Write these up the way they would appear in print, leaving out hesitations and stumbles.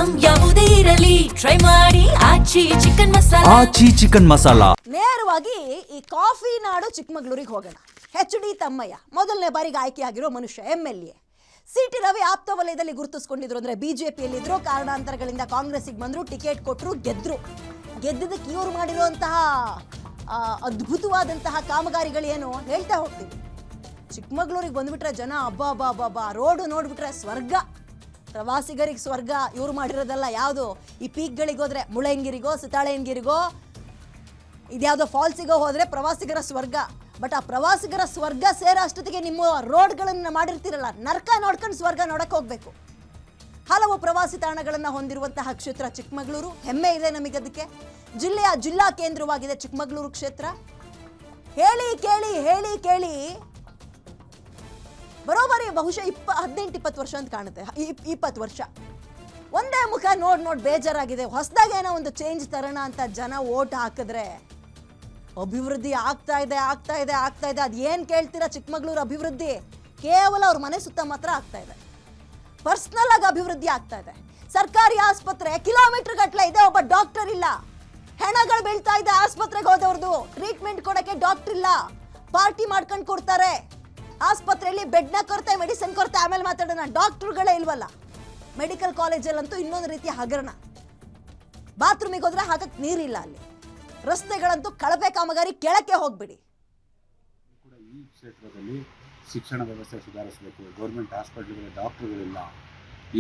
Item ಯಾವುದೇ ಇರಲಿ try ಮಾಡಿ ಆಚಿ ಚಿಕನ್ ಮಸಾಲಾ. ನೇರವಾಗಿ ಈ ಕಾಫಿ ನಾಡು ಚಿಕ್ಕಮಗಳೂರಿಗೆ ಹೋಗೋಣ. HD ತಮ್ಮಯ್ಯ ಮೊದಲನೇ ಬಾರಿಗೆ ಆಯ್ಕೆಯಾಗಿರೋ ಮನುಷ್ಯ MLA. CT ರವಿ ಆಪ್ತ ವಲಯದಲ್ಲಿ ಗುರುತಿಸಿಕೊಂಡಿದ್ರು. ಅಂದ್ರೆ BJPಯಲ್ಲಿದ್ರು, ಕಾರಣಾಂತರಗಳಿಂದ ಕಾಂಗ್ರೆಸ್ಸಿಗೆ ಬಂದ್ರು, ಟಿಕೆಟ್ ಕೊಟ್ಟರು, ಗೆದ್ದಿದ್ದಕ್ಕೆ ಇವರು ಮಾಡಿರುವಂತಹ ಅದ್ಭುತವಾದಂತಹ ಕಾಮಗಾರಿಗಳು ಏನು ಹೇಳ್ತಾ ಹೋಗ್ತೀವಿ. ಚಿಕ್ಕಮಗಳೂರಿಗೆ ಬಂದ್ಬಿಟ್ರೆ ಜನ ಅಬ್ಬಾ ರೋಡು ನೋಡ್ಬಿಟ್ರೆ ಸ್ವರ್ಗ, ಪ್ರವಾಸಿಗರಿಗೆ ಸ್ವರ್ಗ. ಇವ್ರು ಮಾಡಿರೋದಲ್ಲ ಯಾವುದು, ಈ ಪೀಕ್ಗಳಿಗೋದ್ರೆ ಮುಳ್ಳಯ್ಯನಗಿರಿಗೋ ಸಿತಾಳಯ್ಯನಗಿರಿಗೋ ಇದ್ಯಾವುದೋ ಫಾಲ್ಸಿಗೋ ಹೋದ್ರೆ ಪ್ರವಾಸಿಗರ ಸ್ವರ್ಗ. ಬಟ್ ಆ ಪ್ರವಾಸಿಗರ ಸ್ವರ್ಗ ಸೇರೋ ಅಷ್ಟೊತ್ತಿಗೆ ನಿಮ್ಮ ರೋಡ್ಗಳನ್ನು ಮಾಡಿರ್ತೀರಲ್ಲ, ನರ್ಕ ನೋಡ್ಕೊಂಡು ಸ್ವರ್ಗ ನೋಡಕ್ಕೆ ಹೋಗ್ಬೇಕು. ಹಲವು ಪ್ರವಾಸಿ ತಾಣಗಳನ್ನು ಹೊಂದಿರುವಂತಹ ಕ್ಷೇತ್ರ ಚಿಕ್ಕಮಗಳೂರು. ಹೆಮ್ಮೆ ಇದೆ ನಮಗೆ ಅದಕ್ಕೆ. ಜಿಲ್ಲೆಯ ಜಿಲ್ಲಾ ಕೇಂದ್ರವಾಗಿದೆ ಚಿಕ್ಕಮಗಳೂರು ಕ್ಷೇತ್ರ. ಹೇಳಿ ಕೇಳಿ ಬರೋಬರಿ ಬಹುಶಃ 18-20 ವರ್ಷ ಅಂತ ಕಾಣುತ್ತೆ. 20 ವರ್ಷ ಒಂದೇ ಮುಖ ನೋಡ್ ಬೇಜಾರಾಗಿದೆ. ಹೊಸದಾಗಿ ಏನೋ ಒಂದು ಚೇಂಜ್ ತರೋಣ ಅಂತ ಜನ ಓಟ್ ಹಾಕಿದ್ರೆ ಅಭಿವೃದ್ಧಿ ಆಗ್ತಾ ಇದೆ. ಅದು ಏನು ಕೇಳ್ತೀರಾ? ಚಿಕ್ಕಮಗಳೂರು ಅಭಿವೃದ್ಧಿ ಕೇವಲ ಅವ್ರ ಮನೆ ಸುತ್ತ ಮಾತ್ರ ಆಗ್ತಾ ಇದೆ. ಪರ್ಸನಲ್ ಆಗಿ ಅಭಿವೃದ್ಧಿ ಆಗ್ತಾ ಇದೆ. ಸರ್ಕಾರಿ ಆಸ್ಪತ್ರೆ ಕಿಲೋಮೀಟರ್ ಗಟ್ಟಲೆ ಇದೆ, ಒಬ್ಬ ಡಾಕ್ಟರ್ ಇಲ್ಲ. ಹೆಣಗಳು ಬೀಳ್ತಾ ಇದೆ ಆಸ್ಪತ್ರೆಗೆ ಹೋದವ್ರದ್ದು. ಟ್ರೀಟ್ಮೆಂಟ್ ಕೊಡಕ್ಕೆ ಡಾಕ್ಟರ್ ಇಲ್ಲ, ಪಾರ್ಟಿ ಮಾಡ್ಕೊಂಡು ಕೊಡ್ತಾರೆ. ಆಸ್ಪತ್ರೆಯಲ್ಲಿ ಬೆಡ್ನ ಕೊರತೆ, ಮೆಡಿಸಿನ್ ಕೊರತೆ, ಆಮೇಲೆ ಮಾತಾಡೋಣ. ಡಾಕ್ಟರ್ಗಳೇ ಇಲ್ವಲ್ಲ. ಮೆಡಿಕಲ್ ಕಾಲೇಜಲ್ಲಂತೂ ಇನ್ನೊಂದು ರೀತಿಯ ಹಗರಣ. ಬಾತ್ರೂಮಿಗೆ ಹೋದ್ರೆ ಹಾಕಕ್ಕೆ ನೀರಿಲ್ಲ ಅಲ್ಲಿ. ರಸ್ತೆಗಳಂತೂ ಕಳಪೆ ಕಾಮಗಾರಿ, ಕೆಳಕ್ಕೆ ಹೋಗ್ಬಿಡಿ. ಈ ಕ್ಷೇತ್ರದಲ್ಲಿ ಶಿಕ್ಷಣ ವ್ಯವಸ್ಥೆ ಸುಧಾರಿಸಬೇಕು. ಗೌರ್ಮೆಂಟ್ ಹಾಸ್ಪಿಟಲ್ಗಳು ಡಾಕ್ಟರ್ಗಳಿಲ್ಲ.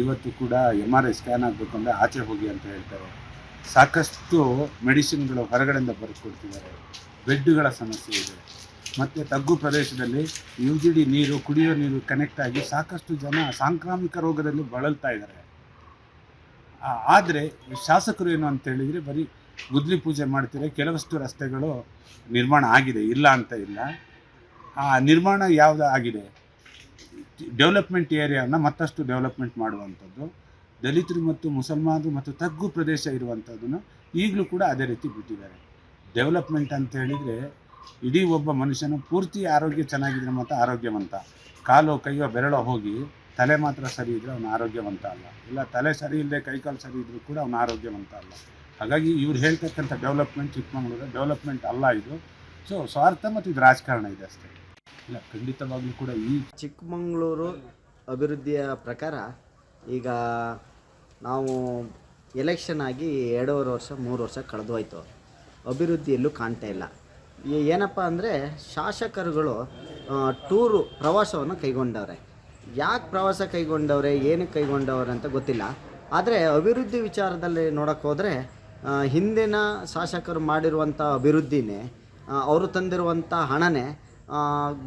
ಇವತ್ತು ಕೂಡ MRI ಸ್ಕ್ಯಾನ್ ಆಗಬೇಕು ಅಂದರೆ ಆಚೆ ಹೋಗಿ ಅಂತ ಹೇಳ್ತಾರೆ. ಸಾಕಷ್ಟು ಮೆಡಿಸಿನ್ಗಳು ಹೊರಗಡೆಯಿಂದ ಬರೆದುಕೊಡ್ತಿದ್ದಾರೆ. ಬೆಡ್ಗಳ ಸಮಸ್ಯೆ ಇದೆ. ಮತ್ತು ತಗ್ಗು ಪ್ರದೇಶದಲ್ಲಿ UGD ನೀರು, ಕುಡಿಯೋ ನೀರು ಕನೆಕ್ಟ್ ಆಗಿ ಸಾಕಷ್ಟು ಜನ ಸಾಂಕ್ರಾಮಿಕ ರೋಗದಲ್ಲಿ ಬಳಲ್ತಾ ಇದ್ದಾರೆ. ಆದರೆ ಶಾಸಕರು ಏನು ಅಂತ ಹೇಳಿದರೆ ಬರೀ ಗುದ್ಲಿ ಪೂಜೆ ಮಾಡ್ತಾರೆ. ಕೆಲವಷ್ಟು ರಸ್ತೆಗಳು ನಿರ್ಮಾಣ ಆಗಿದೆ, ಇಲ್ಲ ಅಂತ ಇಲ್ಲ. ಆ ನಿರ್ಮಾಣ ಯಾವುದು ಆಗಿದೆ, ಡೆವಲಪ್ಮೆಂಟ್ ಏರಿಯಾನ ಮತ್ತಷ್ಟು ಡೆವಲಪ್ಮೆಂಟ್ ಮಾಡುವಂಥದ್ದು, ದಲಿತರು ಮತ್ತು ಮುಸಲ್ಮಾನರು ಮತ್ತು ತಗ್ಗು ಪ್ರದೇಶ ಇರುವಂಥದ್ದನ್ನು ಈಗಲೂ ಕೂಡ ಅದೇ ರೀತಿ ಬಿಟ್ಟಿದ್ದಾರೆ. ಡೆವಲಪ್ಮೆಂಟ್ ಅಂತ ಹೇಳಿದರೆ ಇಡೀ ಒಬ್ಬ ಮನುಷ್ಯನ ಪೂರ್ತಿ ಆರೋಗ್ಯ ಚೆನ್ನಾಗಿದ್ರೆ ಮಾತ್ರ ಆರೋಗ್ಯವಂತ. ಕಾಲು ಕೈಯೋ ಬೆರಳೋ ಹೋಗಿ ತಲೆ ಮಾತ್ರ ಸರಿ ಇದ್ದರೆ ಅವನು ಆರೋಗ್ಯವಂತ ಅಲ್ಲ. ಇಲ್ಲ ತಲೆ ಸರಿ ಇಲ್ಲದೆ ಕೈಕಾಲು ಸರಿ ಇದ್ದರೂ ಕೂಡ ಅವನು ಆರೋಗ್ಯವಂತ ಅಲ್ಲ. ಹಾಗಾಗಿ ಇವ್ರು ಹೇಳ್ತಕ್ಕಂಥ ಡೆವಲಪ್ಮೆಂಟ್ ಚಿಕ್ಕಮಗಳೂರು ಡೆವಲಪ್ಮೆಂಟ್ ಅಲ್ಲ ಇದು. ಸೊ ಸ್ವಾರ್ಥ ಮತ್ತು ಇದು ರಾಜಕಾರಣ ಇದೆ ಅಷ್ಟೇ. ಇಲ್ಲ, ಖಂಡಿತವಾಗ್ಲೂ ಕೂಡ ಈ ಚಿಕ್ಕಮಗಳೂರು ಅಭಿವೃದ್ಧಿಯ ಪ್ರಕಾರ ಈಗ ನಾವು ಎಲೆಕ್ಷನ್ ಆಗಿ 2.5 ವರ್ಷ 3 ವರ್ಷ ಕಳೆದು ಹೋಯ್ತು. ಅಭಿವೃದ್ಧಿಯಲ್ಲೂ ಕಾಣ್ತಾ ಇಲ್ಲ. ಏನಪ್ಪ ಅಂದರೆ ಶಾಸಕರುಗಳು ಪ್ರವಾಸವನ್ನು ಕೈಗೊಂಡವ್ರೆ. ಯಾಕೆ ಪ್ರವಾಸ ಕೈಗೊಂಡವ್ರೆ, ಏನಕ್ಕೆ ಕೈಗೊಂಡವ್ರೆ ಅಂತ ಗೊತ್ತಿಲ್ಲ. ಆದರೆ ಅಭಿವೃದ್ಧಿ ವಿಚಾರದಲ್ಲಿ ನೋಡೋಕ್ಕೆ ಹೋದರೆ ಹಿಂದಿನ ಶಾಸಕರು ಮಾಡಿರುವಂಥ ಅಭಿವೃದ್ಧಿನೇ, ಅವರು ತಂದಿರುವಂಥ ಹಣನೇ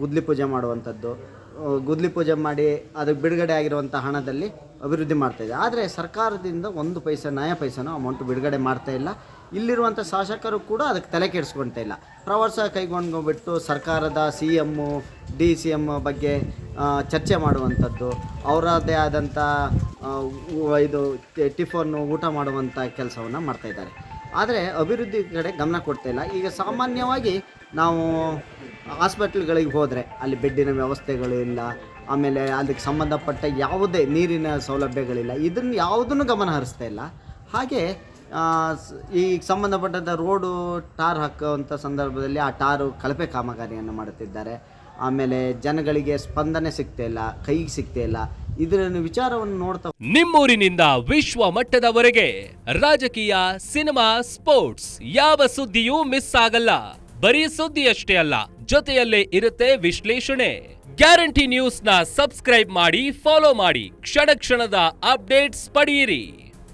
ಗುದ್ಲಿ ಪೂಜೆ ಮಾಡುವಂಥದ್ದು. ಗುದ್ಲಿ ಪೂಜೆ ಮಾಡಿ ಅದಕ್ಕೆ ಬಿಡುಗಡೆ ಆಗಿರುವಂಥ ಹಣದಲ್ಲಿ ಅಭಿವೃದ್ಧಿ ಮಾಡ್ತಾಯಿದೆ. ಆದರೆ ಸರ್ಕಾರದಿಂದ 1 ಪೈಸೆ ನಯ ಪೈಸೆನೋ ಅಮೌಂಟ್ ಬಿಡುಗಡೆ ಮಾಡ್ತಾಯಿಲ್ಲ. ಇಲ್ಲಿರುವಂಥ ಶಾಸಕರು ಕೂಡ ಅದಕ್ಕೆ ತಲೆ ಕೆಡಿಸ್ಕೊಳ್ತಾ ಇಲ್ಲ. ಪ್ರವಾಸ ಕೈಗೊಂಡ್ಬಿಟ್ಟು ಸರ್ಕಾರದ CM DCM ಬಗ್ಗೆ ಚರ್ಚೆ ಮಾಡುವಂಥದ್ದು, ಅವರದ್ದೇ ಆದಂಥ ಇದು ಟಿಫನ್ನು ಊಟ ಮಾಡುವಂಥ ಕೆಲಸವನ್ನು ಮಾಡ್ತಾಯಿದ್ದಾರೆ. ಆದರೆ ಅಭಿವೃದ್ಧಿ ಕಡೆ ಗಮನ ಕೊಡ್ತಾ ಇಲ್ಲ. ಈಗ ಸಾಮಾನ್ಯವಾಗಿ ನಾವು ಹಾಸ್ಪಿಟ್ಲ್ಗಳಿಗೆ ಹೋದರೆ ಅಲ್ಲಿ ಬೆಡ್ಡಿನ ವ್ಯವಸ್ಥೆಗಳು ಇಲ್ಲ, ಆಮೇಲೆ ಅದಕ್ಕೆ ಸಂಬಂಧಪಟ್ಟ ಯಾವುದೇ ನೀರಿನ ಸೌಲಭ್ಯಗಳಿಲ್ಲ. ಇದನ್ನು ಯಾವುದನ್ನು ಗಮನ ಹರಿಸ್ತಾ ಇಲ್ಲ. ಹಾಗೆ ಈ ಸಂಬಂಧಪಟ್ಟಂಥ ರೋಡು ಟಾರ್ ಹಾಕುವಂಥ ಸಂದರ್ಭದಲ್ಲಿ ಆ ಟಾರು ಕಳಪೆ ಕಾಮಗಾರಿಯನ್ನು ಮಾಡುತ್ತಿದ್ದಾರೆ. ಆಮೇಲೆ ಜನಗಳಿಗೆ ಸ್ಪಂದನೆ ಸಿಗ್ತಾ ಇಲ್ಲ, ಕೈಗೆ ಸಿಗ್ತಾ ಇಲ್ಲ. ಇದರ ವಿಚಾರವನ್ನು ನೋಡ್ತಾ ನಿಮ್ಮೂರಿನಿಂದ ವಿಶ್ವ ಮಟ್ಟದವರೆಗೆ ರಾಜಕೀಯ, ಸಿನಿಮಾ, ಸ್ಪೋರ್ಟ್ಸ್ ಯಾವ ಸುದ್ದಿಯೂ ಮಿಸ್ ಆಗಲ್ಲ. ಬರೀ ಸುದ್ದಿ ಅಷ್ಟೇ ಅಲ್ಲ, ಜೊತೆಯಲ್ಲೇ ಇರುತ್ತೆ ವಿಶ್ಲೇಷಣೆ. ಗ್ಯಾರಂಟಿ ನ್ಯೂಸ್ನ ಸಬ್ಸ್ಕ್ರೈಬ್ ಮಾಡಿ, ಫಾಲೋ ಮಾಡಿ, ಕ್ಷಣ ಕ್ಷಣದ ಅಪ್ಡೇಟ್ಸ್ ಪಡೆಯಿರಿ.